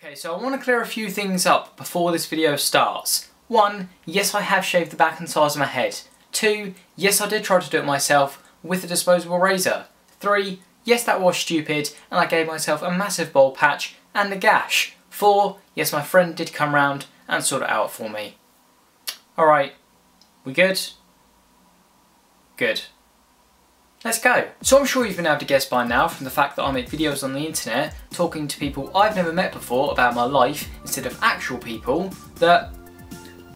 Okay, so I want to clear a few things up before this video starts. 1, yes, I have shaved the back and sides of my head. 2, yes, I did try to do it myself with a disposable razor. 3, yes, that was stupid and I gave myself a massive bald patch and a gash. 4, yes, my friend did come round and sort it out for me. Alright, we good? Good. Let's go. So I'm sure you've been able to guess by now from the fact that I make videos on the internet talking to people I've never met before about my life instead of actual people that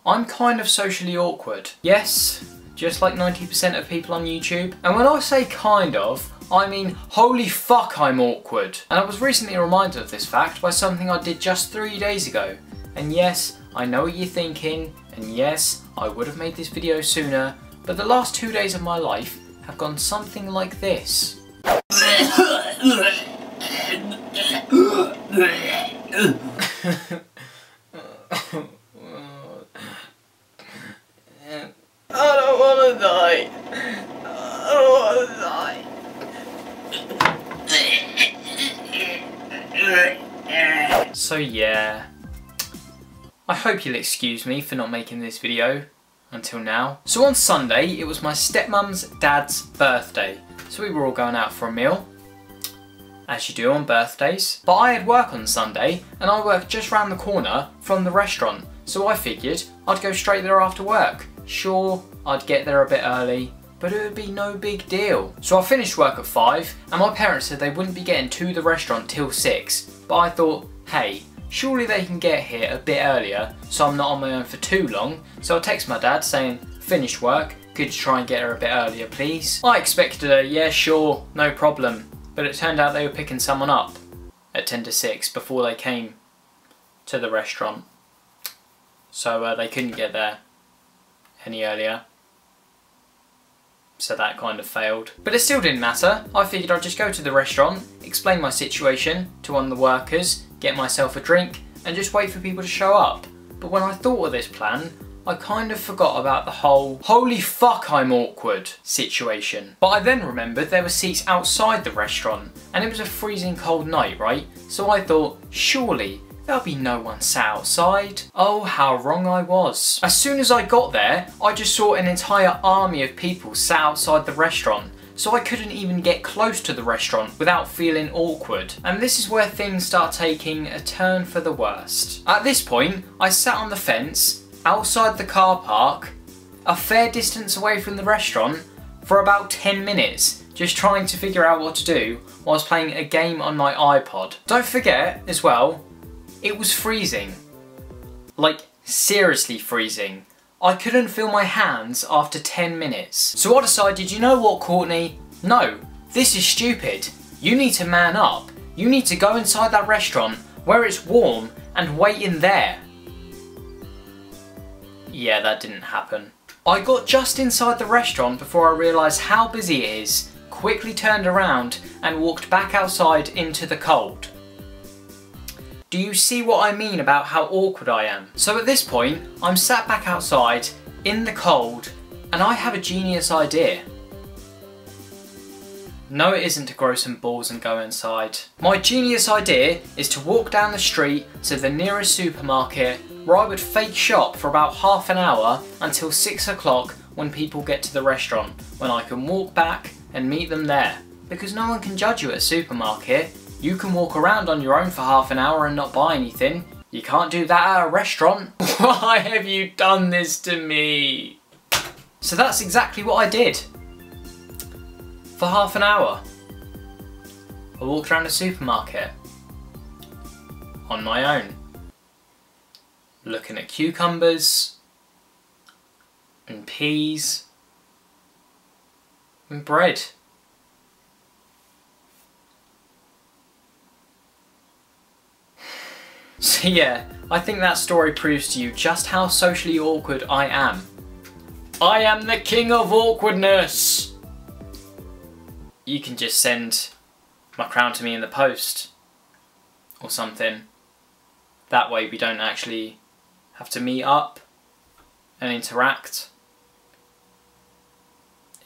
I'm kind of socially awkward. Yes, just like 90% of people on YouTube. And when I say kind of, I mean holy fuck I'm awkward. And I was recently reminded of this fact by something I did just 3 days ago. And yes, I know what you're thinking, and yes, I would have made this video sooner, but the last 2 days of my life have gone something like this. I don't want to die. I don't want to die. So yeah, I hope you'll excuse me for not making this video until now. So on Sunday, it was my stepmom's dad's birthday. So we were all going out for a meal, as you do on birthdays. But I had work on Sunday, and I worked just round the corner from the restaurant. So I figured I'd go straight there after work. Sure, I'd get there a bit early, but it would be no big deal. So I finished work at 5, and my parents said they wouldn't be getting to the restaurant till 6. But I thought, hey, surely they can get here a bit earlier so I'm not on my own for too long. So I text my dad saying, finished work, could you try and get her a bit earlier please? I expected a yeah sure, no problem, but it turned out they were picking someone up at 10 to 6 before they came to the restaurant. So they couldn't get there any earlier. So that kind of failed. But it still didn't matter. I figured I'd just go to the restaurant, explain my situation to one of the workers, get myself a drink, and just wait for people to show up. But when I thought of this plan, I kind of forgot about the whole holy fuck I'm awkward situation. But I then remembered there were seats outside the restaurant, and it was a freezing cold night, right? So I thought, surely there'll be no one sat outside. Oh, how wrong I was. As soon as I got there, I just saw an entire army of people sat outside the restaurant. So I couldn't even get close to the restaurant without feeling awkward. And this is where things start taking a turn for the worst. At this point, I sat on the fence, outside the car park, a fair distance away from the restaurant, for about 10 minutes, just trying to figure out what to do whilst playing a game on my iPod. Don't forget, as well, it was freezing. Like, seriously freezing. I couldn't feel my hands after 10 minutes. So I decided, you know what, Courtney? No, this is stupid. You need to man up. You need to go inside that restaurant where it's warm and wait in there. Yeah, that didn't happen. I got just inside the restaurant before I realised how busy it is, quickly turned around and walked back outside into the cold. Do you see what I mean about how awkward I am? So at this point, I'm sat back outside, in the cold, and I have a genius idea. No, it isn't to grow some balls and go inside. My genius idea is to walk down the street to the nearest supermarket, where I would fake shop for about half an hour until 6 o'clock when people get to the restaurant, when I can walk back and meet them there. Because no one can judge you at a supermarket. You can walk around on your own for half an hour and not buy anything. You can't do that at a restaurant. Why have you done this to me? So that's exactly what I did. For half an hour, I walked around a supermarket on my own, looking at cucumbers and peas and bread. So yeah, I think that story proves to you just how socially awkward I am. I am the king of awkwardness! You can just send my crown to me in the post or something. That way we don't actually have to meet up and interact.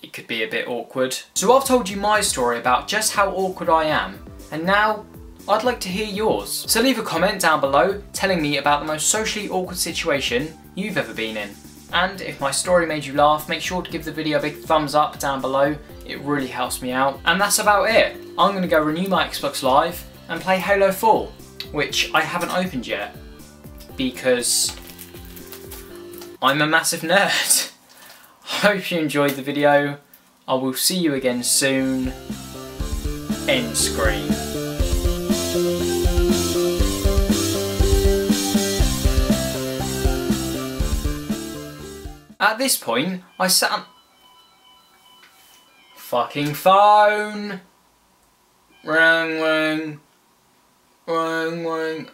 It could be a bit awkward. So I've told you my story about just how awkward I am, and now I'd like to hear yours. So leave a comment down below telling me about the most socially awkward situation you've ever been in. And if my story made you laugh, make sure to give the video a big thumbs up down below. It really helps me out. And that's about it. I'm going to go renew my Xbox Live and play Halo 4, which I haven't opened yet because I'm a massive nerd. Hope you enjoyed the video. I will see you again soon. End screen. At this point, I sat on... Fucking phone! Ring, ring. Ring, ring.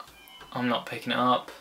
I'm not picking it up.